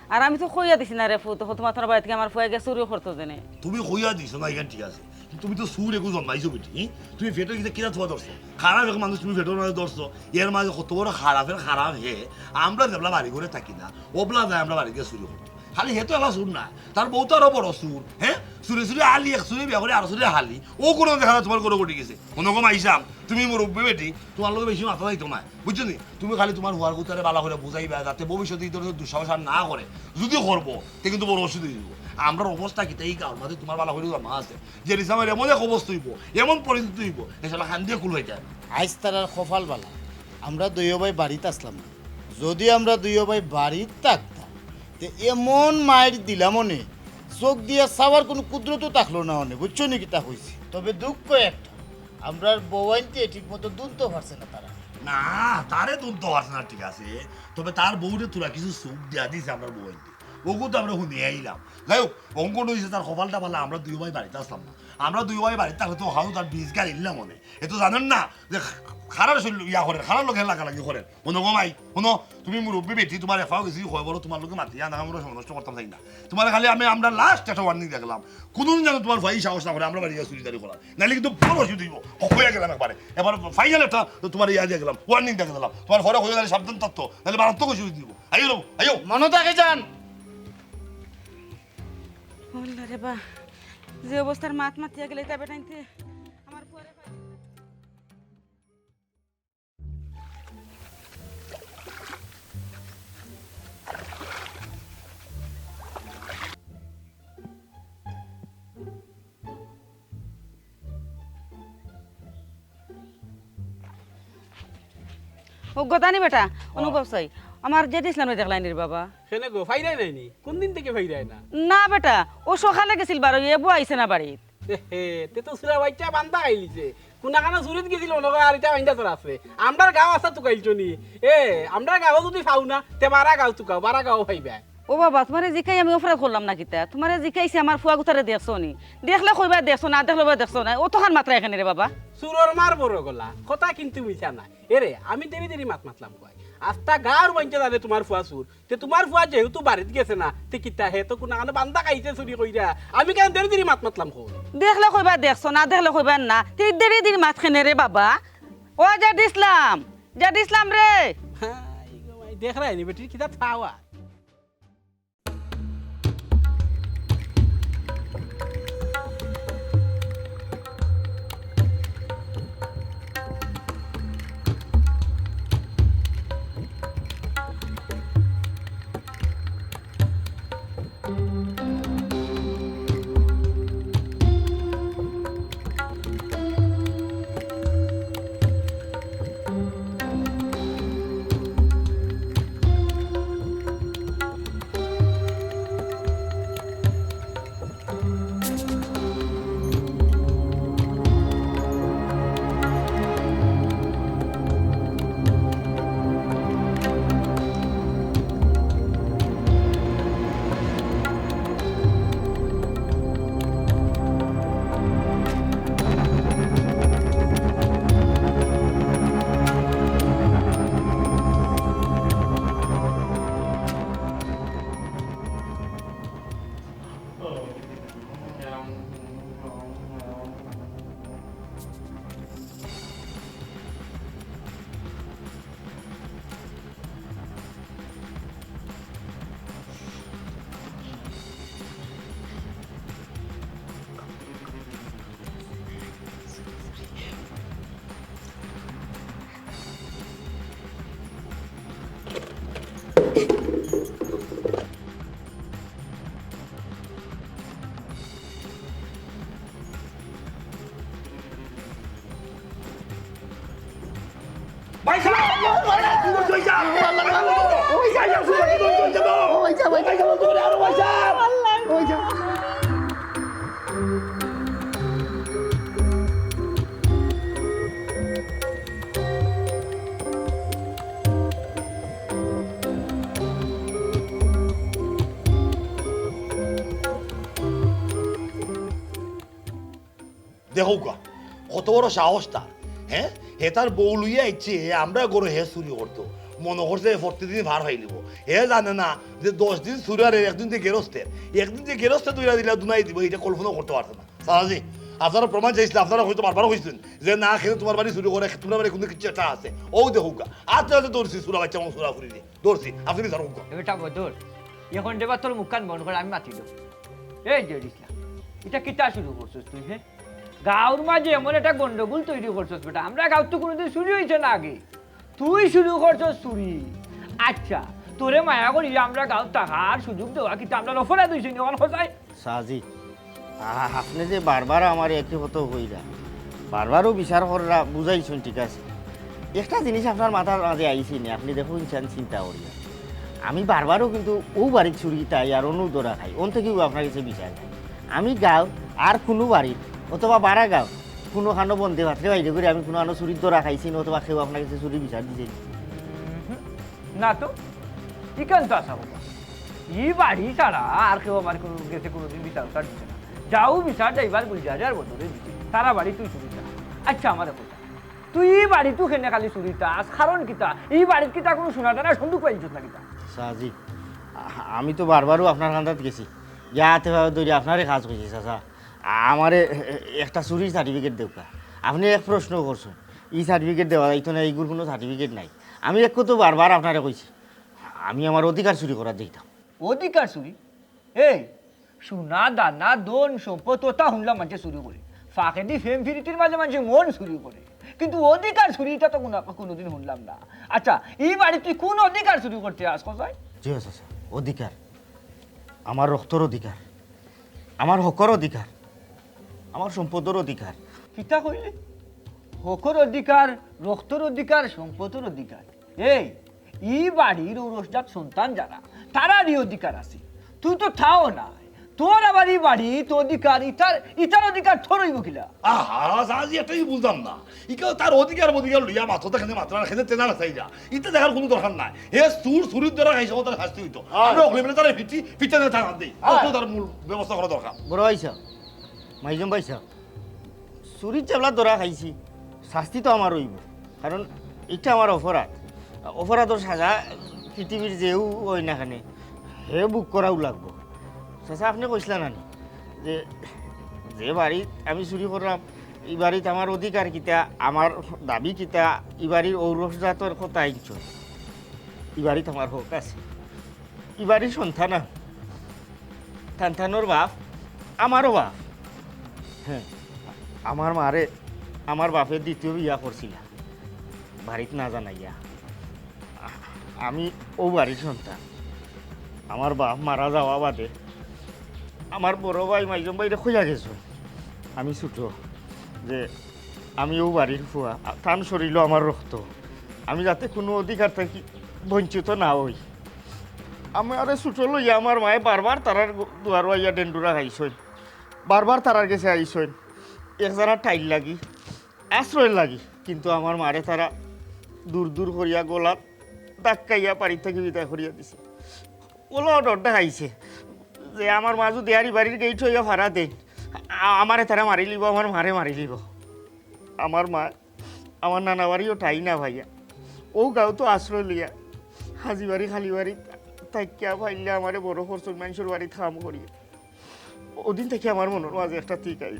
আর আমি তো কইয়া দিছি না রে ফু তো তোমার তোর বাড়ি থেকে আমার ফুয়া গিয়ে চুরি করতো জেনে তুমি কইয়া দিছো না এখান ঠিক আছে তুমি তো সুর একু জন্মাইছো বেটি তুমি ফেটো কিতা কিনা থোয়া ধরছো খারাপ এক মানুষ তুমি ফেটোর মাঝে ধরছো এর মাঝে কত বড় খারাপের খারাপ হে আমরা যেবলা বাড়ি করে থাকি না ওবলা যায় আমরা বাড়ি গিয়ে চুরি করতো খালি হে তো এলা সুর না তার বউ তো আরো বড় সুর হ্যাঁ চুরি চুরি আলি এক চুরি বিয়া করে আর চুরি হালি ও কোনো দেখা তোমার কোনো ঘটে গেছে অন্যরকম আইসাম তুমি মুরব্বী বেটি তোমার লোক বেশি মাথা যাইতো না বুঝছো নি তুমি খালি তোমার হুয়ার গুতারে বালা করে বুঝাইবা যাতে ভবিষ্যতে এই ধরনের দুঃসাহস আর না করে যদি করবো তে কিন্তু বড় অসুবিধা দিব আমরার অবস্থা কি তাই কার মাঝে তোমার বালা করে মা আছে যে রিসামের এমন এক অবস্থা হইব এমন পরিস্থিতি হইব এসব খান দিয়ে কুল হয়ে যায় আইস তার খফাল বালা আমরা দুই ভাই বাড়িতে আসলাম না যদি আমরা দুই ভাই বাড়িতে থাকতাম তে এমন মায়ের দিলাম মনে চোখ দিয়ে সাবার কোনো কুদরতও থাকলো না অনেক বুঝছো নাকি তা হয়েছে তবে দুঃখ একটা আমরা বউয়াইনতে ঠিক মতো দুনতে পারছে না তারা না তারে তুলতে পারছে না ঠিক আছে তবে তার বউরে তোরা কিছু সুখ দিয়া দিছে আমরা বউকে ওগু তো আমরা শুনে আইলাম যাই হোক অঙ্কন হয়েছে তার কপালটা পালা আমরা দুই ভাই বাড়িতে আসলাম না আমরা দুই ভাই বাড়িতে থাকলে তো হাউ তার বীজ গাল ইল্লাম মনে এ তো জানেন না যে খারাপ ইয়া করেন খারাপ লোকের লাগালাগি করেন কোনো গমাই শোনো তুমি মুরব্বী বেটি তোমার এফাও গেছি হয় বলো তোমার লোকে মাতিয়া না আমরা নষ্ট করতাম চাই না তোমার খালি আমরা লাস্ট একটা ওয়ার্নিং দেখলাম কোনদিন যেন তোমার ভাই সাহস না করে আমরা বাড়ি চুরিদারি করা নাহলে কিন্তু বড় অসুবিধা দিব হয়ে গেলাম একবারে এবার ফাইনাল একটা তোমার ইয়া দিয়ে গেলাম ওয়ার্নিং দেখে দিলাম তোমার ঘরে হয়ে গেলে সাবধান তত্ত্ব নাহলে মারাত্মক অসুবিধা দিব আইও আইও মনে থাকে যান বললা রে বা যে অবস্থার মাত মাতিয়া গেলে তা বেটাইতে আমার পরে ও গদানি বেটা অনুভব চাই আমার যে দিছিলাম দেখলাইনি রে বাবা সেনে গো ফাইরাই নাইনি কোন দিন থেকে ফাইরাই না না বেটা ও সকালে গেছিল বারো এবু আইছে না বাড়িত তে তো সুরা বাচ্চা বান্দা খাইলিছে কোনাখানা চুরিত গেছিল ওনকে আর এটা বান্দা তোর আছে আমরার গাঁও আছে তো কাইলছনি আমরার গাঁও যদি ফাও না তে বারা গাঁও তুকাও বারা গাঁও ফাইবা ও বাবা তোমারে জিকাই আমি অফার করলাম না কিতা তোমারে জিকাইছে আমার ফুয়া গুতারে দেখছো নি দেখলে কইবা দেখছো না দেখলে দেখছো না ও তখন মাত্রা এখানে রে বাবা সুরর মার বড় গলা কথা কিন্তু মিছা না এরে আমি দেরি দেরি মাতলাম কয় আস্তা গাঁর বাঞ্চা জানে তোমার ফুয়া সুর তে তোমার ফুয়া যেহেতু বাড়িত গেছে না তে কিতা হে তো কোনাখানে বান্দা খাইছে চুরি কইরা আমি কেন দেরি দেরি মাতলাম কই দেখলে কইবা দেখছো না দেখলে কইবা না তে দেরি দেরি মাত খেনে রে বাবা ও যা দিসলাম রে দেখ রাইনি বেটি কিতা থাওয়া দেখো গা কত বড় সাহস তার, হ্যাঁ হে তার বউ লইয়া ইচ্ছে আমরা গরু হে চুরি করতো মনে করছে প্রতিদিন ভার হয়ে নিব। হে জানে না যে 10 দিন চুরি আর একদিন যে গেরস্তের, একদিন যে গেরস্তে দুইটা দিলা দুনাই দিব, এটা কল্পনা করতে পারছে না। সারাজি আপনারা প্রমাণ চাইছিল, আপনারা হয়তো বারবার হয়েছেন যে না খেলে তোমার বাড়ি চুরি করে, তোমার বাড়ি কোনো কিছু একটা আছে। ও দেখুক গা আস্তে আস্তে দৌড়ছি চুরা বাচ্চা এবং চুরা ফুরি দিয়ে দৌড়ছি, আপনি ধরুক গা। এটা বদল এখন দেবা তোর মুখখান বন্ধ করে আমি মাতি দেব। এই যে ইসলাম, এটা কিতা শুরু করছিস তুই? হ্যাঁ গাঁর মাঝে এমন একটা গন্ডগোল তৈরি করছিস বেটা, আমরা গাঁর তো কোনোদিন চুরি হয়েছে না আগে, তুই শুরু করছিস চুরি। আচ্ছা তোরে মায়া করি আমরা গাঁর টাকার সুযোগ দেওয়া কিন্তু আমরা অপরাধ হয়েছি ওখানে খোঁজাই। সাজি আপনি যে বারবার আমার একই হতো হইরা বারবারও বিচার করা বুঝাইছেন, ঠিক আছে। একটা জিনিস আপনার মাথার মাঝে আইসি নি, আপনি দেখুন চিন্তা করিয়া আমি বারবারও কিন্তু ও বাড়ির চুরি তাই আর অনু দৌড়া খাই, ওন থেকেও আপনার কাছে বিচার খাই। আমি গাঁও আর কোনো বাড়ির অথবা বাড়া গাঁও কোনোখানো বন্ধে ভাতরে বাইরে করে আমি কোনো আনো চুরির দৌড়া খাইছি অথবা কেউ আপনার কাছে চুরি বিচার দিয়েছি না তো ইকান তো আসা বাবা, ই বাড়ি ছাড়া আর কেউ আমার কোনো গেছে কোনোদিন বিচার উচার দিচ্ছে না। যাও বিচার যাইবার গুলজারে আর বদলে দিচ্ছে তারা বাড়ি তুই চুরি চা। আচ্ছা আমার কথা, তুই এই বাড়ি তুই খেনে খালি চুরি চাস কারণ কিতা? এই বাড়ির কিতা কোনো শোনা টানা সন্দুক পাইছিস না কিতা? সাজি আমি তো বারবারও আপনার কান্দাত গেছি, ইয়াতে ধরে আপনারে কাজ করছি চাচা, আমারে একটা চুরির সার্টিফিকেট দেউকা। আপনি এক প্রশ্ন করছেন, ই সার্টিফিকেট দেওয়া যাইতো না, এইগুলো কোনো সার্টিফিকেট নাই। আমি এক তো বারবার আপনারে কইছি আমি আমার অধিকার চুরি করার দিতাম। অধিকার চুরি? এই সোনা দানা দন সম্পদ ওটা শুনলাম মানুষে চুরি করে, ফাঁকেদি ফেম ফিরিটির মাঝে মানুষে মন চুরি করে, কিন্তু অধিকার চুরিটা তো কোনোদিন শুনলাম না। আচ্ছা এই বাড়ি তুই কোন অধিকার চুরি করতে আস কোথায়? জি চাচা, অধিকার আমার রক্তর অধিকার, আমার হকর অধিকার, আমার সম্পদের অধিকার। কিতা কইলে? হকর অধিকার, রক্তর অধিকার, সম্পদের অধিকার? এই বাড়ির ঔরসজাত সন্তান যারা তারারই অধিকার আছে, তুই তো থাও না। তোর আবার এই বাড়ি তো অধিকার, ইটার অধিকার থরই বকিলা। আহা সাজি এটাই বুঝলাম না, ইকেও তার অধিকার লইয়া মাথা খেতে মাত্রা খেতে চেনা না চাই যা, ইটা দেখার কোনো দরকার নাই। হে চুরির দ্বারা খাইছে তার শাস্তি হইতো, আমরা ওগুলো মিলে তারা পিঠে থাকা দিই, তার মূল ব্যবস্থা করা দরকার। বড় আইসা মাইজম পাইছা চুরির চাবলা ধরা খাইছি, শাস্তি তো আমার হইব, কারণ এটা আমার অপরাধ। অপরাধর সাজা পৃথিবীর যেও হয় না খানে হে বুক করাও লাগবো। চাচা আপনি কইসলা নানি যে যে বাড়িত আমি চুরি করলাম এই বাড়িত আমার অধিকার কিতা, আমার দাবি কিতা, এই বাড়ির ঔরসজাতর কথা আইছ, এই বাড়িত আমার হক আছে। এই বাড়ির সন্তান সন্তানোর বাপ আমারও বাপ। হ্যাঁ আমার মারে আমার বাপের দ্বিতীয় বিয়া করছিল বাড়িতে না জানাইয়া। আমি ও বাড়ির সন্তান, আমার বাপ মারা যাওয়া বাদে আমার বড় ভাই মাইজম ভাইরে খুঁজা গেছো, আমি ছোটো যে আমি ও বাড়ির ফুয়া, টান শরীর আমার রক্ত, আমি যাতে কোনো অধিকার থাকি বঞ্চিত না হই। আমি আরে ছোটো লইয়া আমার মায়ে বারবার তারার দুয়ার আইয়া ডেন্ডুরা খাইছই, বারবার তারার কাছে আইসই একজনের টাইল লাগি আশ্রয় লাগি, কিন্তু আমার মারে তারা দূর দূর করিয়া গোলাত ডাক্কাইয়া বাড়ির থেকে বিদায় করিয়া দিছে। ওলা ডরটা খাইছে যে আমার মা যদি আর বাড়ির গেট হইয়া ভাড়া দেয় আমারে তারা মারি লিব, আমার মারে মারি লিব। আমার মা আমার নানা বাড়িও ঠাই না ভাইয়া, ও গাঁও তো আশ্রয় লিয়া হাজি বাড়ি খালি বাড়ি তাইকিয়া ভাইলে আমারে বড় খরচর মানুষের বাড়ি থাম করিয়া। ওদিন থেকে আমার মনের মাঝে একটা ঠিক আই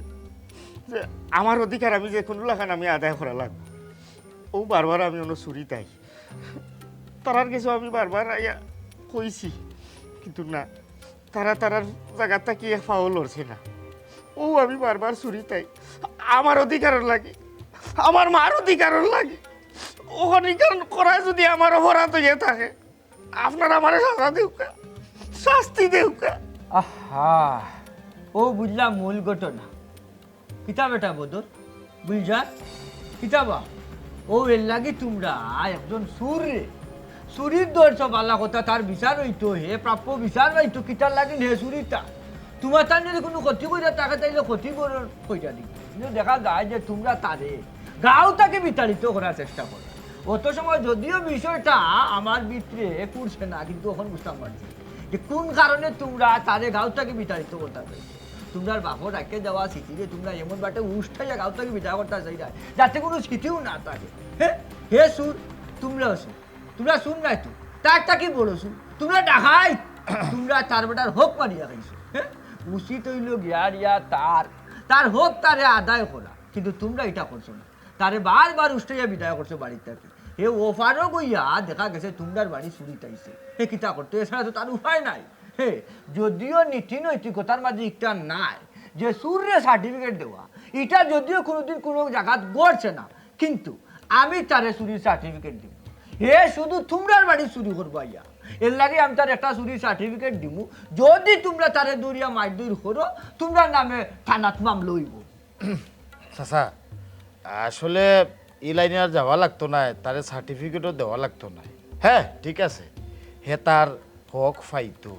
যে আমার অধিকার আমি যে কোনো লাখান আমি আদায় করা লাগবো। ও বারবার আমি অন্য চুরি তাই তারার কিছু আমি বারবার আইয়া কইছি, কিন্তু না তারা তারার জায়গাটা কি ফাও লড়ছে না। ও আমি বারবার চুরি তাই আমার অধিকারের লাগে, আমার মার অধিকারের লাগে। ও অধিকার করা যদি আমার অপরাধ হয়ে থাকে আপনার আমার সাজা দেউকা, শাস্তি দেউকা। আহা ও বুঝলাম মূল ঘটনা। কিতা বেটা বদর বুঝা কিতাবা ও এর লাগে তোমরা একজন সুর রে চুরির দর্শ বালা কথা তার বিচার হইতো হে প্রাপ্য বিচার হইতো কিতার লাগে হে চুরিটা তোমার তার যদি কোনো ক্ষতি করে তাকে তাইলে ক্ষতি করে কইটা দিবে কিন্তু দেখা যায় যে তোমরা তারে গাও তাকে বিতাড়িত করার চেষ্টা করো অত সময় যদিও বিষয়টা আমার ভিতরে করছে না কিন্তু এখন বুঝতে পারছি যে কোন কারণে তোমরা তারে গাও তাকে বিতাড়িত করতে চাইছো তোমরা বাপর রাখে যাওয়া স্মৃতিরে তোমরা এমন বাটে উষ্ঠাইয়া গাও তাকে বিতাড় করতে চাই যাতে কোনো স্মৃতিও না থাকে হ্যাঁ হে সুর তোমরাও সুর তোমরা শুন নাই তো তারটা কি বলো শুন তোমরা ডাকাই তোমরা তার বেটার হোক মারিয়া খাইছো হ্যাঁ উচিত হইল গিয়া তার হোক তারে আদায় করা কিন্তু তোমরা এটা করছো না তারে বারবার উষ্টাইয়া বিদায় করছো বাড়ির থেকে হে ওফারও গইয়া দেখা গেছে তোমরার বাড়ি চুরি চাইছে হে কিতা করতো এছাড়া তো তার উপায় নাই হে যদিও নীতি নৈতিকতার মাঝে একটা নাই যে সুরে সার্টিফিকেট দেওয়া এটা যদিও কোনোদিন কোনো জায়গাত গড়ছে না কিন্তু আমি তারে চুরির সার্টিফিকেট দিব হে শুধু তোমরার বাড়ি চুরি করবো আইয়া এর লাগে আমি তার একটা চুরির সার্টিফিকেট দিব যদি তোমরা তারে দৌড়িয়া মারধর করো তোমরা নামে থানাত মামলা হইব চাচা আসলে এই লাইনে আর যাওয়া লাগতো না তার সার্টিফিকেটও দেওয়া লাগতো না হ্যাঁ ঠিক আছে হে তার হক ফাইতো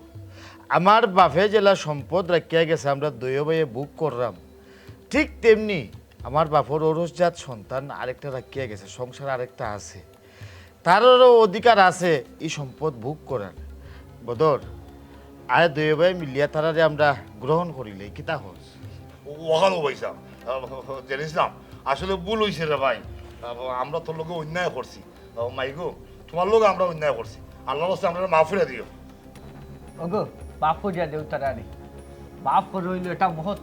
আমার বাপে জেলা সম্পদ রাখিয়া গেছে আমরা দইয় বইয়ে বুক করলাম ঠিক তেমনি আমার বাপর ওরসজাত সন্তান আরেকটা রাখিয়া গেছে সংসার আরেকটা আছে তারও অধিকার আছে এই সম্পদ ভোগ করার বদর আরে দইয় ভাই মিলিয়া তারারে আমরা গ্রহণ করিলে কিতা হস ওখানো পয়সা জানিস না আসলে ভুল হয়েছে রে ভাই আমরা তোর লোকে অন্যায় করছি মাইগো তোমার লোক আমরা অন্যায় করছি আল্লাহ আমরা মাফ করে দিও ওগো বাপ করিয়া দেউ তারা রে বাপ করে হইলো এটা মহৎ